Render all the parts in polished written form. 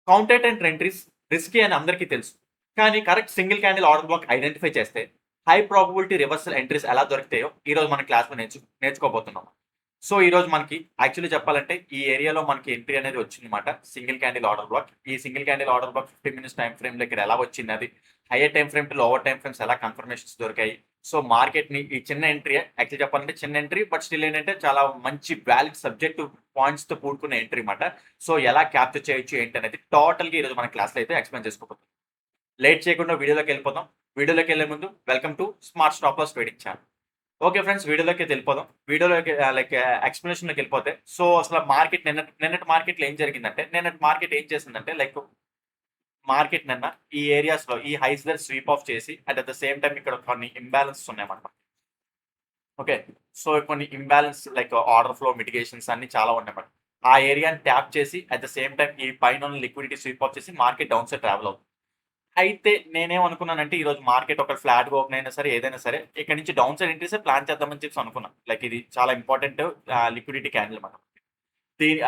Counter trend entries risky అని అందరికీ తెలుసు. కానీ correct single candle order black identify చేస్తే హై ప్రాబబిలిటీ రివర్సల్ ఎంట్రీస్ ఎలా దొరుకుతాయో ఈరోజు మన క్లాస్‌లో నేర్చుకోబోతున్నాం. సో, ఈరోజు మనకి యాక్చువల్లీ చెప్పాలంటే ఈ ఏరియాలో మనకి ఎంట్రీ అనేది వచ్చిందన్నమాట. Single candle order block. ఈ single candle order block 15 minutes time ఫ్రేమ్‌లో ఇక్కడ ఎలా వచ్చిందది, higher time frame to lower time frames ఎలా కన్ఫర్మేషన్స్ దొరికాయి. సో, మార్కెట్‌ని ఈ చిన్న ఎంట్రీయే యాక్చువల్లీ చెప్పాలంటే చిన్న ఎంట్రీ బట్ స్టిల్ ఏంటంటే చాలా మంచి వాలిడ్ సబ్జెక్టివ్ పాయింట్స్‌తో కూడుకున్న ఎంట్రీ మాట. సో, ఎలా క్యాప్చర్ చేయొచ్చు ఏంటనేది టోటల్‌గా ఈరోజు మన క్లాస్‌లో అయితే ఎక్స్‌ప్లెయిన్ చేసుకోబోతున్నాం. లేట్ చేయకుండా వీడియోలోకెళ్ళిపోదాం. వీడియోలోకెళ్ళే ముందు welcome to smart stop loss trading channel. Okay friends, వీడియోలోకి వెళ్ళిపోదాం. వీడియోలోకి ఎక్స్‌ప్లనేషన్‌లోకి వెళ్ళిపోతే సో, అసలు మార్కెట్ నిన్నటి మార్కెట్‌లో ఏం జరిగిందంటే, నిన్నటి మార్కెట్ ఏం చేసిందంటే మార్కెట్ నిన్న ఈ ఏరియాస్‌లో ఈ హైస్ దగ్గర స్వీప్ ఆఫ్ చేసి అట్ ద సేమ్ టైమ్ ఇక్కడ కొన్ని ఇంబాలెన్సెస్ ఉన్నాయన్నమాట. ఓకే. సో, కొన్ని ఇంబాలెన్స్ ఆర్డర్ ఫ్లో మిటిగేషన్స్ అన్నీ చాలా ఉన్నాయన్నమాట. ఆ ఏరియాని ట్యాప్ చేసి అట్ ద సేమ్ టైమ్ ఈ పైనున్న లిక్విడిటీ స్వీప్ ఆఫ్ చేసి మార్కెట్ డౌన్ సైడ్ ట్రావెల్ అవుతుంది. అయితే నేనేమనుకున్నానంటే ఈరోజు మార్కెట్ ఒక ఫ్లాట్‌గా ఓపెన్ అయినా సరే, ఏదైనా సరే ఇక్కడి నుంచి డౌన్ సైడ్ ఎంట్రీసే ప్లాన్ చేద్దామని చెప్పేసి అనుకున్నా. ఇది చాలా ఇంపార్టెంట్ లిక్విడిటీ క్యాండిల్ మాట.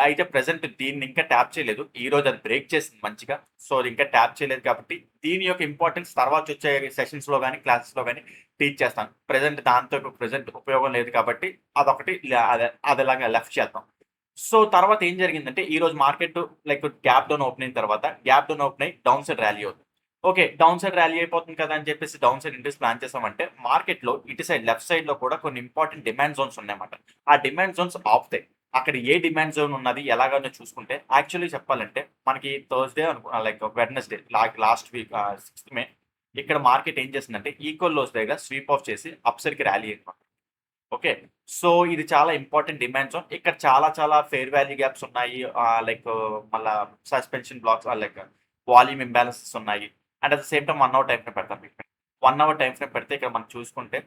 అయితే ప్రెజెంట్ దీన్ని ఇంకా ట్యాప్ చేయలేదు. ఈరోజు అది బ్రేక్ చేసింది మంచిగా. సో, అది ఇంకా ట్యాప్ చేయలేదు కాబట్టి దీని యొక్క ఇంపార్టెన్స్ తర్వాత వచ్చే సెషన్స్‌లో గాని, క్లాసెస్‌లో గాని టీచ్ చేస్తాను. ప్రెజెంట్ ఉపయోగం లేదు కాబట్టి అదొకటి అదలాగా లెఫ్ట్ చేద్దాం. సో, తర్వాత ఏం జరిగిందంటే ఈరోజు మార్కెట్ గ్యాప్ డౌన్ ఓపెన్ అయిన తర్వాత గ్యాప్ డౌన్ ఓపెన్ అయ్యి డౌన్ సైడ్ ర్యాలీ అవుతుంది. ఓకే. డౌన్ సైడ్ ర్యాలీ అయిపోతుంది కదా అని చెప్పేసి డౌన్ సైడ్ ఎంట్రీస్ ప్లాన్ చేసామంటే మార్కెట్‌లో ఇటు సైడ్ లెఫ్ట్ సైడ్‌లో కూడా కొన్ని ఇంపార్టెంట్ డిమాండ్ జోన్స్ ఉన్నాయన్నమాట. ఆ డిమాండ్ జోన్స్ ఆపుతాయి. అక్కడ ఏ డిమాండ్ జోన్ ఉన్నది ఎలాగనో చూసుకుంటే యాక్చువల్లీ చెప్పాలంటే మనకి థర్స్‌డే వెడ్నెస్‌డే లాస్ట్ వీక్ 6థ్ మే ఇక్కడ మార్కెట్ ఏం చేసిందంటే ఈక్వల్ లోస్ దగ్గర స్వీప్ ఆఫ్ చేసి అప్ సైడ్‌కి ర్యాలీ అయిందన్నమాట. ఓకే. సో, ఇది చాలా ఇంపార్టెంట్ డిమాండ్ జోన్. ఇక్కడ చాలా ఫెయిర్ వాల్యూ గ్యాప్స్ ఉన్నాయి. మళ్ళా సస్పెన్షన్ బ్లాక్స్ వాల్యూమ్ ఇంబాలెన్సెస్ ఉన్నాయి. And at the same time 1 hour time frame పెడతాను మీకు. 1 అవర్ టైమ్ ఫ్రేమ్ పెడితే ఇక్కడ మనం చూసుకుంటే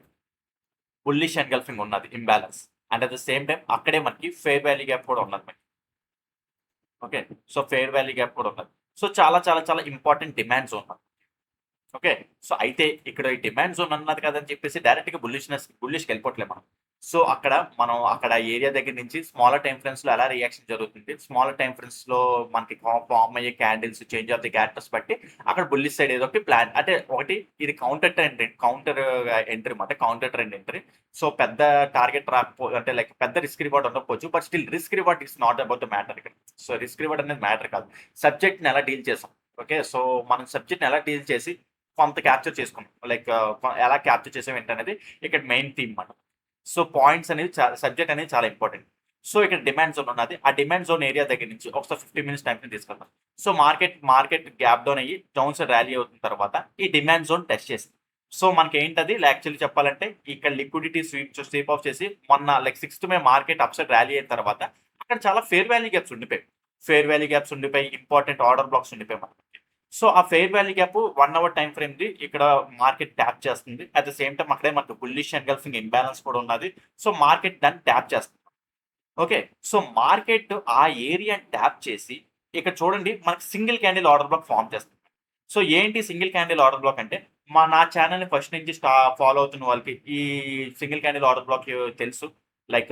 బుల్లిష్ ఎంగల్ఫింగ్ ఉన్నది imbalance. And at the same time అక్కడే మనకి ఫెయిర్ వాల్యూ గ్యాప్ కూడా ఉన్నది మనకి. Okay. So, fair value gap కూడా ఉన్నది. సో, చాలా important demand zone. Okay. So, అయితే ఇక్కడ ఈ డిమాండ్ జోన్ అన్నది కదని చెప్పేసి డైరెక్ట్‌గా బుల్లిష్‌కెళ్ళిపోవట్లే మనం. సో, మనం అక్కడ ఏరియా దగ్గర నుంచి స్మాలర్ టైమ్ ఫ్రేమ్స్‌లో ఎలా రియాక్షన్ జరుగుతుంది. స్మాలర్ టైమ్ ఫ్రేమ్స్‌లో మనకి ఫార్మ్ అయ్యే candles change of the characters బట్టి అక్కడ బుల్లిష్ సైడ్ ఏదో ఒకటి ప్లాన్ అంటే ఒకటి ఇది కౌంటర్ ఎంట్రీ మాట. Counter trend entry. సో, పెద్ద టార్గెట్ అంటే పెద్ద రిస్క్ రివార్డ్ ఉండకపోవచ్చు. But still risk reward is not about the matter ఇక్కడ. సో, రిస్క్ రివార్డ్ అనేది మ్యాటర్ కాదు. సబ్జెక్ట్‌ని ఎలా డీల్ చేసాం. ఓకే. సో, మనం సబ్జెక్ట్‌ని ఎలా డీల్ చేసి కొంత క్యాప్చర్ చేసుకున్నాం. ఎలా క్యాప్చర్ చేసాం ఏంటనేది ఇక్కడ మెయిన్ థీమ్ మాట. సో, పాయింట్స్ అనేవి సబ్జెక్ట్ అనేది చాలా ఇంపార్టెంట్. సో, ఇక్కడ డిమాండ్ జోన్ ఉన్నది. ఆ డిమాండ్ జోన్ ఏరియా దగ్గర నుంచి ఒకసారి 15 మినిట్స్ టైమ్ ఫ్రేమ్ తీసుకెళ్తాం. సో, మార్కెట్ గ్యాప్ డౌన్ అయ్యి డౌన్ సైడ్ ర్యాలీ అవుతున్న తర్వాత ఈ డిమాండ్ జోన్ టెస్ట్ చేసింది. సో, మనకేంటది యాక్చువల్లీ చెప్పాలంటే ఇక్కడ లిక్విడిటీ స్వీప్ ఆఫ్ చేసి మొన్న 6థ్ మే మార్కెట్ అప్ సైడ్ ర్యాలీ అయిన తర్వాత అక్కడ చాలా ఫెయిర్ వాల్యూ గ్యాప్స్ ఉండిపోయాయి. ఇంపార్టెంట్ ఆర్డర్ బ్లాక్స్ ఉండిపోయాయి మనకి. సో, ఆ fair value gap 1 hour time ఫ్రేమ్‌ది ఇక్కడ మార్కెట్ ట్యాప్ చేస్తుంది. అట్ ద సేమ్ టైమ్ అక్కడే మనకు బుల్లిష్ ఎంగల్ఫింగ్ ఇంబాలెన్స్ కూడా ఉన్నది. సో, మార్కెట్ దాన్ని ట్యాప్ చేస్తుంది. ఓకే. సో, మార్కెట్ ఆ ఏరియాని ట్యాప్ చేసి ఇక్కడ చూడండి మనకి single candle order block form చేస్తుంది. సో, ఏంటి సింగిల్ క్యాండిల్ ఆర్డర్ బ్లాక్ అంటే నా ఛానెల్‌ని ఫస్ట్ నుంచి ఫాలో అవుతున్న వాళ్ళకి ఈ సింగిల్ క్యాండిల్ ఆర్డర్ బ్లాక్ తెలుసు.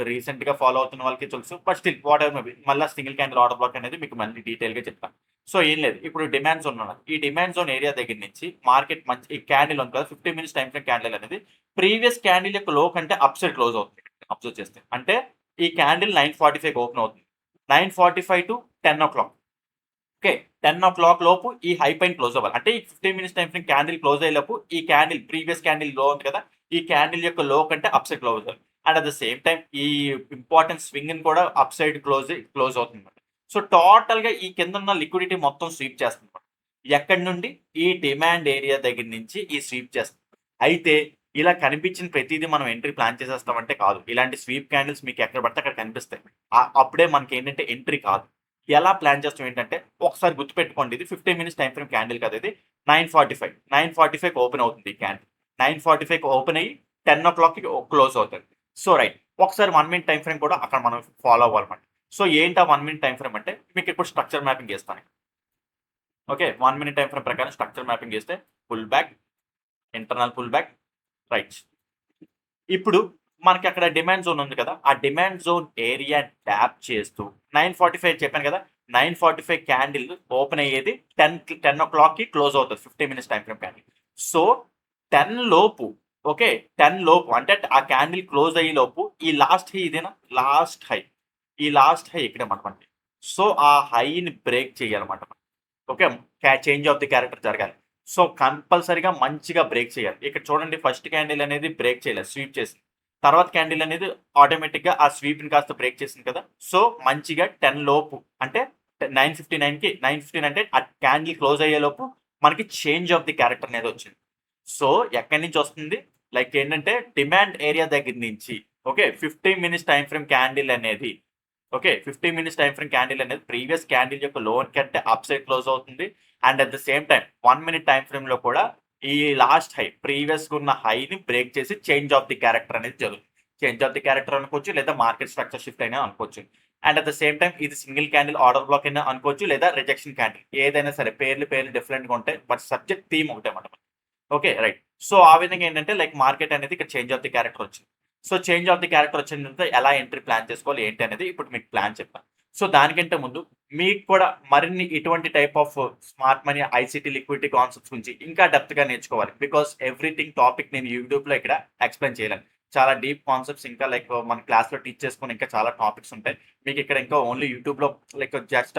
రీసెంట్‌గా ఫాలో అవుతున్న వాళ్ళకి తెలుసు. But still what ever maybe మళ్ళా సింగిల్ క్యాండిల్ ఆర్డర్ బ్లాక్ అనేది మీకు మళ్ళీ డీటెయిల్‌గా చెప్తాను. సో, ఏం లేదు. ఇప్పుడు డిమాండ్ జోన్ ఉన్నది. ఈ డిమాండ్ జోన్ ఏరియా దగ్గర నుంచి మార్కెట్ మంచి ఈ క్యాండిల్ ఉంది కదా! 15 మినిట్స్ టైమ్ ఫ్రేమ్ క్యాండిల్ అనేది ప్రీవియస్ క్యాండిల్ యొక్క లో కంటే అప్ సైడ్ క్లోజ్ అవుతుంది. అబ్జర్వ్ చేస్తే. అంటే ఈ క్యాండిల్ 9:45కి ఓపెన్ అవుతుంది. 9:45 టు 10:00 ఓకే. 10:00 లోపు ఈ హై పైన క్లోజ్ అవ్వాలి. అంటే ఈ 15 minutes time frame candle close అయ్యేలోపు ఈ ప్రీవియస్ క్యాండిల్ లో ఉంది కదా! ఈ క్యాండిల్ యొక్క లో కంటే అప్ సైడ్ క్లోజ్ అవ్వాలి. And at the same time ఈ ఇంపార్టెంట్ స్వింగ్‌ని కూడా అప్ సైడ్ క్లోజ్ అవుతుంది. సో, టోటల్‌గా ఈ కిందున్న లిక్విడిటీ మొత్తం స్వీప్ చేస్తుంది. ఎక్కడి నుండి? ఈ డిమాండ్ ఏరియా దగ్గర నుంచి ఈ స్వీప్ చేస్తుంది. అయితే ఇలా కనిపించిన ప్రతీదీ మనం ఎంట్రీ ప్లాన్ చేసేస్తామంటే కాదు. ఇలాంటి స్వీప్ క్యాండిల్స్ మీకు ఎక్కడ పడితే అక్కడ కనిపిస్తాయి. అప్పుడే మనకేంటంటే ఎంట్రీ కాదు. ఎలా ప్లాన్ చేస్తాం ఏంటంటే ఒకసారి గుర్తుపెట్టుకోండి, ఇది 15 మినిట్స్ టైమ్ ఫ్రేమ్ క్యాండిల్ కదా! ఇది 9:45కి ఓపెన్ అవుతుంది ఈ క్యాండిల్. 9:45కి ఓపెన్ అయ్యి 10:00కి క్లోజ్ అవుతది. So, right. ఒకసారి 1 మినిట్ టైమ్ ఫ్రేమ్ కూడా అక్కడ మనం ఫాలో అవ్వాలన్నమాట. సో, ఏంటి ఆ 1 మినిట్ టైమ్ ఫ్రేమ్ అంటే మీకు ఇప్పుడు స్ట్రక్చర్ మ్యాపింగ్ గీస్తాను. ఓకే. 1 మినిట్ టైమ్ ఫ్రేమ్ ప్రకారం స్ట్రక్చర్ మ్యాపింగ్ గీస్తే pull back, internal pull back, right. ఇప్పుడు మనకి అక్కడ డిమాండ్ జోన్ ఉంది కదా! ఆ డిమాండ్ జోన్ ఏరియా ట్యాప్ చేస్తూ 9:45 చెప్పాను కదా! 9:45 క్యాండిల్ ఓపెన్ అయ్యేది 10 o'clockకి క్లోజ్ అవుతుంది 15 minutes time frame candle. So 10 లోపు ఓకే 10 లోపు అంటే ఆ క్యాండిల్ క్లోజ్ అయ్యే లోపు ఈ లాస్ట్ హై ఇదేనా లాస్ట్ హై ఈ లాస్ట్ హై ఇక్కడ మనకి. సో ఆ హైని బ్రేక్ చేయాలన్నమాట. Okay change of the character జరగాలి. సో కంపల్సరీగా మంచిగా బ్రేక్ చేయాలి. ఇక్కడ చూడండి ఫస్ట్ క్యాండిల్ అనేది బ్రేక్ చేయలేదు స్వీప్ చేసింది. తర్వాత క్యాండిల్ అనేది ఆటోమేటిక్గా ఆ స్వీప్ని కాస్త బ్రేక్ చేసింది కదా. సో మంచిగా 10 లోపు అంటే 9:59 అంటే ఆ క్యాండిల్ క్లోజ్ అయ్యే లోపు మనకి చేంజ్ ఆఫ్ ది క్యారెక్టర్ అనేది వచ్చింది. సో ఎక్కడి నుంచి వస్తుంది లైక్ ఏంటంటే డిమాండ్ ఏరియా దగ్గర నుంచి okay 15 minutes time frame candle అనేది okay 15 minutes time frame candle అనేది ప్రీవియస్ క్యాండిల్ యొక్క లోన్ కంటే అప్ సైడ్ క్లోజ్ అవుతుంది. And at the same time 1 minute time frame లో కూడా ఈ లాస్ట్ హై ప్రీవియస్ ఉన్న హైని బ్రేక్ చేసి చేంజ్ ఆఫ్ ది క్యారెక్టర్ అనేది జరుగుతుంది. చేంజ్ ఆఫ్ ది క్యారెక్టర్ అనుకోవచ్చు లేదా మార్కెట్ స్ట్రక్చర్ షిఫ్ట్ అయినా అనుకోవచ్చు. And at the same time ఇది సింగిల్ క్యాండిల్ ఆర్డర్ బ్లాక్ అయినా అనుకోవచ్చు లేదా రిజెక్షన్ క్యాండిల్ ఏదైనా సరే పేర్లు డిఫరెంట్గా ఉంటాయి బట్ సబ్జెక్ట్ థీమ్ ఒకటే అన్నమాట. Okay right. సో ఆ విధంగా ఏంటంటే లైక్ మార్కెట్ అనేది ఇక్కడ చేంజ్ ఆఫ్ ది క్యారెక్టర్ వచ్చింది. So change of the character వచ్చిన తర్వాత ఎలా ఎంట్రీ ప్లాన్ చేసుకోవాలి ఏంటి అనేది ఇప్పుడు మీకు ప్లాన్ చెప్తాను. సో దానికంటే ముందు మీకు కూడా మరిన్ని ఇటువంటి type of smart money ICT liquidity concepts గురించి ఇంకా డెప్త్గా నేర్చుకోవాలి. బికాస్ ఎవ్రీథింగ్ టాపిక్ నేను యూట్యూబ్లో ఇక్కడ ఎక్స్ప్లెయిన్ చేయలేను. చాలా డీప్ కాన్సెప్ట్స్ ఇంకా లైక్ మన క్లాస్లో టీచ్ చేసుకుని ఇంకా చాలా టాపిక్స్ ఉంటాయి. మీకు ఇక్కడ ఇంకా ఓన్లీ యూట్యూబ్లో లైక్ జస్ట్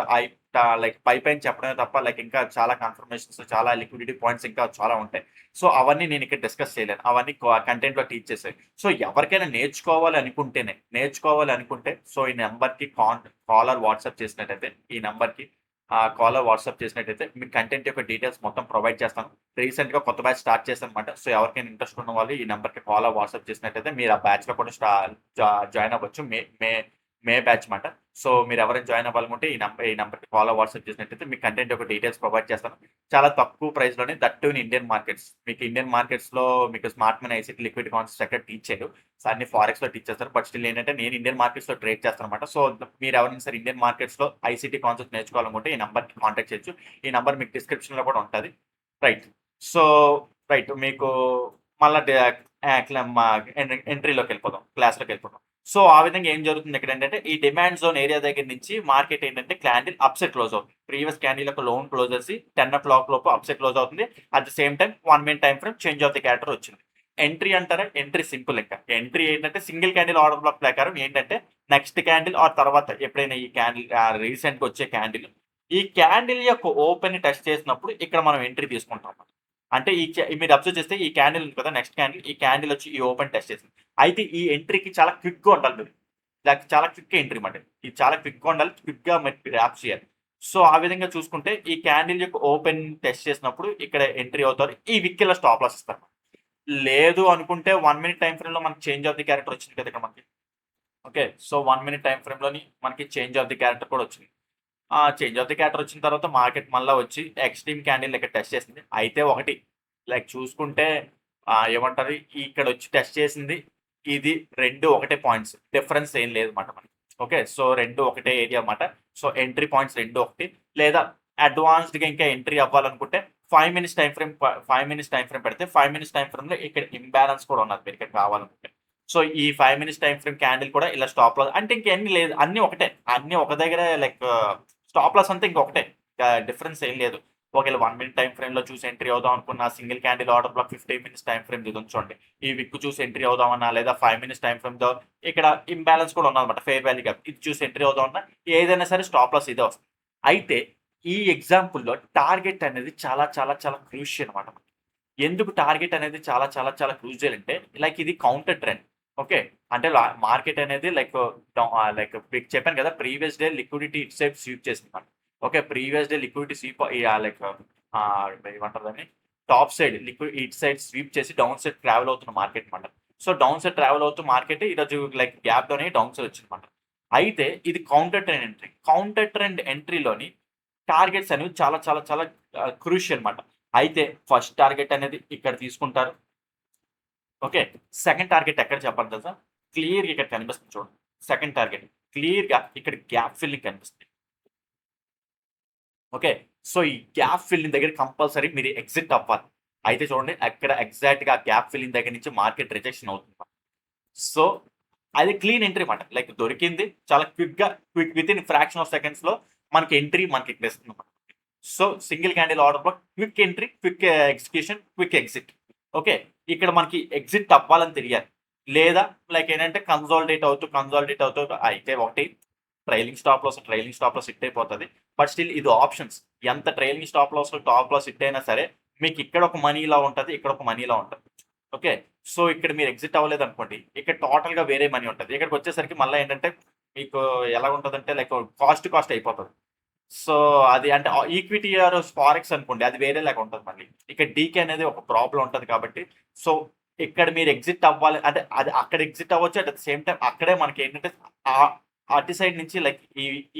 లైక్ పైన చెప్పడమే తప్ప లైక్ ఇంకా చాలా కన్ఫర్మేషన్స్ చాలా లిక్విడిటీ పాయింట్స్ ఇంకా చాలా ఉంటాయి. సో అవన్నీ నేను ఇక్కడ డిస్కస్ చేయలేను. అవన్నీ కంటెంట్లో టీచ్ చేసాయి. సో ఎవరికైనా నేర్చుకోవాలి అనుకుంటే సో ఈ నెంబర్కి కాలర్ వాట్సాప్ చేసినట్టయితే ఈ నెంబర్కి కాలర్ వాట్సాప్ చేసినట్టయితే మీకు కంటెంట్ యొక్క డీటెయిల్స్ మొత్తం ప్రొవైడ్ చేస్తాను. రీసెంట్గా కొత్త బ్యాచ్ స్టార్ట్ చేశాను అనమాట. సో ఎవరికైనా ఇంట్రెస్ట్ ఉన్న వాళ్ళు ఈ నెంబర్కి కాలర్ వాట్సాప్ చేసినట్టయితే మీరు ఆ బ్యాచ్లో కూడా జాయిన్ అవ్వచ్చు. మే బ్యాచ్ మాట. సో మీరు ఎవరైనా జాయిన్ అవ్వాలనుకుంటే ఈ నెంబర్కి కాలర్ వాట్సాప్ చేసినట్టయితే మీకు కంటెంట్ యొక్క డీటెయిల్స్ ప్రొవైడ్ చేస్తాను. చాలా తక్కువ ప్రైస్లోనే దట్టు ఇండియన్ మార్కెట్స్. మీకు ఇండియన్ మార్కెట్స్లో మీకు smart money ICT liquid concepts ఎక్కడ టీచ్ చేయరు. సో అన్ని ఫారెక్స్లో టీచ్ చేస్తారు. బట్ స్టిల్ ఏంటంటే నేను ఇండియన్ మార్కెట్స్లో ట్రేడ్ చేస్తాను అనమాట. సో మీరు ఎవరైనా సరే ఇండియన్ మార్కెట్స్లో ఐసిటీ కాన్సెప్ట్ నేర్చుకోవాలనుకుంటే ఈ నెంబర్కి కాంటాక్ట్ చేయొచ్చు. ఈ నెంబర్ మీకు డిస్క్రిప్షన్లో కూడా ఉంటుంది. రైట్. సో రైట్ మీకు మళ్ళీ ఎంట్రీలోకి వెళ్ళిపోదాం క్లాస్లోకి వెళ్ళిపోదాం. సో ఆ విధంగా ఏం జరుగుతుంది ఇక్కడ ఏంటంటే ఈ డిమాండ్ జోన్ ఏరియా దగ్గర నుంచి మార్కెట్ ఏంటంటే క్యాండిల్ అప్సెట్ క్లోజ్ అవుతుంది. ప్రీవియస్ క్యాండిల్ యొక్క లోన్ క్లోజ్ చేసి 10 o'clock లోపు అప్సెట్ క్లోజ్ అవుతుంది. At the same time 1 minute time frame change of the character వచ్చింది. ఎంట్రీ అంటారా ఎంట్రీ సింపుల్. ఇంకా ఎంట్రీ ఏంటంటే సింగిల్ క్యాండిల్ ఆర్డర్ బ్లాక్ ప్రకారం ఏంటంటే నెక్స్ట్ క్యాండిల్ ఆ తర్వాత ఎప్పుడైనా ఈ క్యాండిల్ రీసెంట్గా వచ్చే క్యాండిల్ ఈ క్యాండిల్ యొక్క ఓపెన్ టెస్ట్ చేసినప్పుడు ఇక్కడ మనం ఎంట్రీ తీసుకుంటాం. అంటే మీరు అబ్జర్వ్ చేస్తే ఈ క్యాండిల్ ఉంది కదా నెక్స్ట్ క్యాండిల్ ఈ క్యాండిల్ వచ్చి ఈ ఓపెన్ టెస్ట్ చేసింది. అయితే ఈ ఎంట్రీకి చాలా క్విక్గా ఉండాలి మీరు. దానికి చాలా క్విక్ ఎంట్రీ మాట. ఇది చాలా క్విక్గా ఉండాలి. క్విక్గా మీరు యాప్ చేయాలి. సో ఆ విధంగా చూసుకుంటే ఈ క్యాండిల్ యొక్క ఓపెన్ టెస్ట్ చేసినప్పుడు ఇక్కడ ఎంట్రీ అవుతారు. ఈ విక్కిలో స్టాప్ లాస్ ఇస్తారు. లేదు అనుకుంటే 1 minute టైం ఫ్రేమ్లో మనకి చేంజ్ ఆఫ్ ది క్యారెక్టర్ వచ్చింది కదా ఇక్కడ మనకి. ఓకే సో 1 minute టైం ఫ్రేమ్లోని మనకి చేంజ్ ఆఫ్ ది క్యారెక్టర్ కూడా వచ్చింది. చేంజ్ ఆఫ్ ది క్యారెక్టర్ వచ్చిన తర్వాత మార్కెట్ మళ్ళీ వచ్చి ఎక్స్ట్రీమ్ క్యాండిల్ ఇక్కడ టెస్ట్ చేసింది. అయితే ఒకటి లైక్ చూసుకుంటే ఏమంటారు ఇక్కడ వచ్చి టెస్ట్ చేసింది ఇది రెండు ఒకటే పాయింట్స్ డిఫరెన్స్ ఏం లేదు అన్నమాట మనకి. ఓకే సో రెండు ఒకటే ఏరియా అన్నమాట. సో ఎంట్రీ పాయింట్స్ రెండు ఒకటి లేదా అడ్వాన్స్డ్గా ఇంకా ఎంట్రీ అవ్వాలనుకుంటే 5 minutes time frame 5 minutes time frame పెడితే 5 minutes టైం ఫ్రేమ్లో ఇక్కడ ఇంబ్యాలెన్స్ కూడా ఉన్నది మీరు ఇక్కడ కావాలనుకుంటే. సో ఈ 5 minutes టైం ఫ్రేమ్ క్యాండిల్ కూడా ఇలా స్టాప్ లాస్ అంటే ఇంకెన్ని లేదు అన్నీ ఒకటే అన్నీ ఒక దగ్గర లైక్ స్టాప్ లాస్ అంతా ఇంకొకటే డిఫరెన్స్ ఏం లేదు. ఒకవేళ 1 minute టైం ఫ్రేమ్లో చూసి ఎంట్రీ అవుదాం అనుకున్న single candle order block 15 minutes time frame చూడండి. ఈ విక్ చూసి ఎంట్రీ అవుదామన్నా లేదా 5 minutes టైం ఫ్రేమ్తో ఇక్కడ ఇంబ్యాలెన్స్ కూడా ఉన్నదన్నమాట ఫెయిర్ వాల్యూ గ్యాప్ ఇది చూసి ఎంట్రీ అవుదామన్నా ఏదైనా సరే స్టాప్ లాస్ ఇదే వస్తుంది. అయితే ఈ ఎగ్జాంపుల్లో టార్గెట్ అనేది చాలా చాలా చాలా క్రూషియల్ అనమాట. ఎందుకు టార్గెట్ అనేది చాలా చాలా చాలా క్రూషియల్ అంటే లైక్ ఇది కౌంటర్ ట్రెండ్. ఓకే అంటే మార్కెట్ అనేది లైక్ మీకు చెప్పాను కదా previous day liquidity it side sweep చేసింది. Okay previous day liquidity sweep like ఏమంటారు దాన్ని top side liquid it side sweep చేసి డౌన్ సైడ్ ట్రావెల్ అవుతున్న మార్కెట్ అనమాట. సో డౌన్ సైడ్ ట్రావెల్ అవుతున్న మార్కెట్ ఈరోజు లైక్ గ్యాప్ డౌన్ అయ్యి డౌన్ సైడ్ వచ్చింది అనమాట. అయితే ఇది counter trend entry. Counter trend ఎంట్రీలోని టార్గెట్స్ అనేవి చాలా చాలా చాలా క్రూషియల్ అనమాట. అయితే ఫస్ట్ టార్గెట్ అనేది ఇక్కడ తీసుకుంటారు. ఓకే సెకండ్ టార్గెట్ ఎక్కడ చెప్పాలి తెలుసా క్లియర్గా ఇక్కడ కనిపిస్తుంది చూడండి. సెకండ్ టార్గెట్ క్లియర్గా ఇక్కడ గ్యాప్ ఫిల్లింగ్ కనిపిస్తుంది. ఓకే సో ఈ గ్యాప్ ఫిల్లింగ్ దగ్గర కంపల్సరీ మీరు ఎగ్జిట్ అవ్వాలి. అయితే చూడండి అక్కడ ఎగ్జాక్ట్గా గ్యాప్ ఫిల్లింగ్ దగ్గర నుంచి మార్కెట్ రిజెక్షన్ అవుతుంది. సో అది క్లీన్ ఎంట్రీ అనమాట. లైక్ దొరికింది చాలా quick with in fraction of సెకండ్స్లో మనకి ఎంట్రీ మనకి ఇక్కడ ఇస్తుంది. So single candle order black quick entry, quick execution, quick exit. Okay, ఇక్కడ మనకి ఎగ్జిట్ అవ్వాలని తెలియాలి, లేదా లైక్ ఏంటంటే కన్సాలిడేట్ అవుతూ అయితే ఒకటి ట్రైలింగ్ స్టాప్ లాస్ హిట్ అయిపోతుంది. బట్ స్టిల్ ఇది ఆప్షన్స్. ఎంత trailing stop loss top loss hit అయినా సరే మీకు ఇక్కడ ఒక మనీలా ఉంటుంది, ఇక్కడ ఒక మనీలా ఉంటుంది. ఓకే, సో ఇక్కడ మీరు ఎగ్జిట్ అవ్వలేదు అనుకోండి, ఇక్కడ టోటల్ గా వేరే మనీ ఉంటుంది. ఇక్కడికి వచ్చేసరికి మళ్ళీ ఏంటంటే మీకు ఎలా ఉంటుందంటే లైక్ కాస్ట్ అయిపోతుంది. సో అది అంటే ఈక్విటీ ఆర్ ఫారెక్స్ అనుకోండి, అది వేరే లాగా ఉంటుంది. మళ్ళీ ఇక్కడ డీకే అనేది ఒక ప్రాబ్లం ఉంటుంది. కాబట్టి సో ఇక్కడ మీరు ఎగ్జిట్ అవ్వాలి అంటే అది అక్కడ ఎగ్జిట్ అవ్వచ్చు, అట్ ద సేమ్ టైం అక్కడే మనకి ఏంటంటే అటు సైడ్ నుంచి లైక్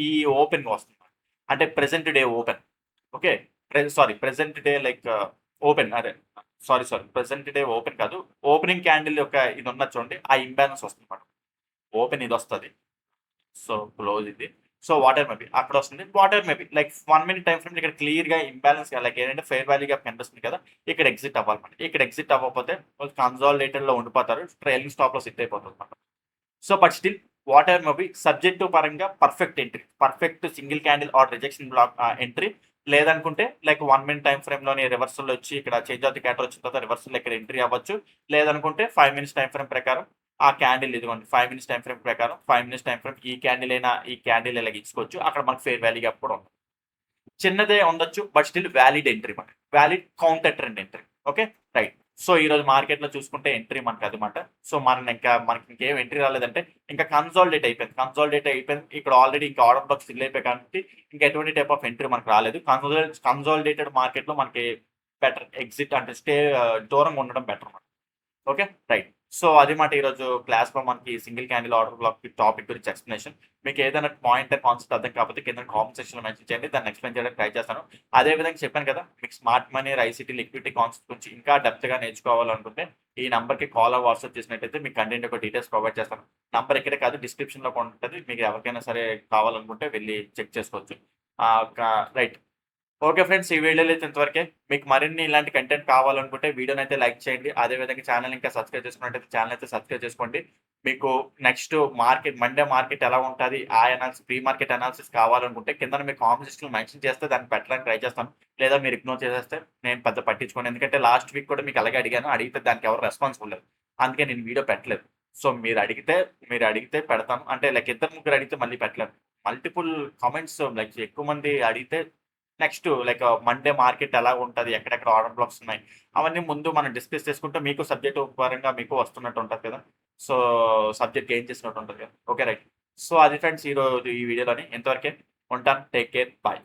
ఈ ఓపెన్ వస్తుంది, అంటే present day open. Okay, present day like open present day open కాదు, ఓపెనింగ్ క్యాండిల్ యొక్క ఇది ఉన్న చూడండి, ఆ ఇంబ్యాలెన్స్ వస్తుంది మేడం. ఓపెన్ ఇది వస్తుంది, సో క్లోజ్ ఇది. సో వాటర్ మేబీ అక్కడ వస్తుంది, water maybe like 1 minute time frame ఇక్కడ క్లియర్ గా ఇంబ్యాలెన్స్ లైక్ ఏంటంటే ఫెయిర్ వాల్యూ గ్యాప్ కనిపిస్తుంది కదా, ఇక్కడ ఎగ్జిట్ అవ్వాలన్నమాట. ఇక్కడ ఎగ్జిట్ అవ్వకపోతే కన్సాలిడేటెడ్ లో ఉండిపోతారు, ట్రైలింగ్ స్టాప్ లో సిట్ అయిపోతుంది అనమాట. So but still water maybe subject పరంగా perfect entry, perfect single candle or rejection block entry. లేదనుకుంటే లైక్ 1 minute టైం ఫ్రేమ్ లోని రివర్సల్ వచ్చి ఇక్కడ చేంజ్ ఆఫ్ ది క్యాటర్ వచ్చిన తర్వాత రివర్సల్ ఇక్కడ ఎంట్రీ అవ్వచ్చు. లేదనుకుంటే 5 minutes టైం ఫ్రేమ్ ప్రకారం ఆ క్యాండిల్ ఇదిగోండి 5 minutes టైం ఫ్రేమ్ ప్రకారం 5 minutes టైం ఫ్రేమ్ ఈ క్యాండిల్ ఇలా ఇచ్చుకోవచ్చు. అక్కడ మనకు ఫేర్ వాల్యూ గ్యాప్ కూడా ఉంటుంది. చిన్నదే ఉండొచ్చు, బట్ స్టిల్ వ్యాలిడ్ ఎంట్రీ మనకి, valid counter trend entry. Okay right. So ఈ రోజు మార్కెట్ లో చూసుకుంటే ఎంట్రీ మనకి అదనమాట. సో మనకి ఇంకేం ఎంట్రీ రాలేదంటే ఇంకా కన్సాలిడేట్ అయిపోయింది. ఇక్కడ ఆల్రెడీ ఇంకా ఆర్డర్ బ్లాక్ ఫిల్ అయిపోయి కాబట్టి ఇంకా ఎటువంటి టైప్ ఆఫ్ ఎంట్రీ మనకు రాలేదు. కన్సాలిడేటెడ్ మార్కెట్ లో మనకి బెటర్ ఎగ్జిట్ అంటే దూరంగా ఉండడం బెటర్. Okay right. సో అది మాట ఈరోజు క్లాస్ లో మనకి single candle order black topic గురించి ఎక్స్ప్లెనేషన్. మీకు ఏదైనా పాయింట్ కాన్సెప్ట్ అర్థం కాకపోతే కింద కామెంట్ సెక్షన్ లో మెన్షన్ చేయండి, దాన్ని ఎక్స్ప్లెయిన్ చేయడానికి ట్రై చేస్తాను. అదే విధంగా చెప్పాను కదా, మీకు smart money, ICT, liquidity concept గురించి ఇంకా డెప్త్ గా నేర్చుకోవాలనుకుంటే ఈ నంబర్ కి కాల్ వాట్సాప్ చేసినట్టయితే మీకు కంటెంట్ యొక్క డీటెయిల్స్ ప్రొవైడ్ చేస్తాను. నంబర్ ఇక్కడే కాదు డిస్క్రిప్షన్ లో ఉంటుంది, మీకు ఎవరికైనా సరే కావాలనుకుంటే వెళ్ళి చెక్ చేసుకోవచ్చు. రైట్. ఓకే ఫ్రెండ్స్, ఈ వీడియోలో అయితే ఇంతవరకే. మీకు మరిన్ని ఇలాంటి కంటెంట్ కావాలనుకుంటే వీడియోని అయితే లైక్ చేయండి. అదేవిధంగా ఛానల్ ఇంకా సబ్స్క్రైబ్ చేసుకున్నట్టయితే ఛానల్ అయితే సబ్స్క్రైబ్ చేసుకోండి. మీకు నెక్స్ట్ మండే మార్కెట్ ఎలా ఉంటుంది, ఆ అనాలిసిస్, ప్రీ మార్కెట్ అనాలిసిస్ కావాలనుకుంటే కింద మీకు కామెంట్ లో మెన్షన్ చేస్తే దాన్ని పెట్టడానికి ట్రై చేస్తాను. లేదా మీరు ఇగ్నోర్ చేసేస్తే నేను పెద్ద పట్టించుకోండి. ఎందుకంటే లాస్ట్ వీక్ కూడా మీకు అలాగే అడిగితే దానికి ఎవరు రెస్పాన్సిబుల్ లేదు, అందుకే నేను వీడియో పెట్టలేదు. సో మీరు అడిగితే పెడతాను. అంటే లైక్ 2-3 అడిగితే మళ్ళీ పెట్టలేదు. మల్టిపుల్ కామెంట్స్ లైక్ ఎక్కువ మంది అడిగితే నెక్స్ట్ లైక్ మండే మార్కెట్ ఎలా ఉంటుంది, ఎక్కడెక్కడ ఆర్డర్ బ్లాక్స్ ఉన్నాయి, అవన్నీ ముందు మనం డిస్కస్ చేసుకుంటే మీకు సబ్జెక్ట్ పరంగా మీకు వస్తున్నట్టు ఉంటుంది కదా. సో సబ్జెక్ట్ గెయిన్ చేసినట్టు ఉంటుంది కదా. Okay right. సో అది ఫ్రెండ్స్ ఈ వీడియోలోని ఇంతవరకే ఉంటాను. Take care, bye.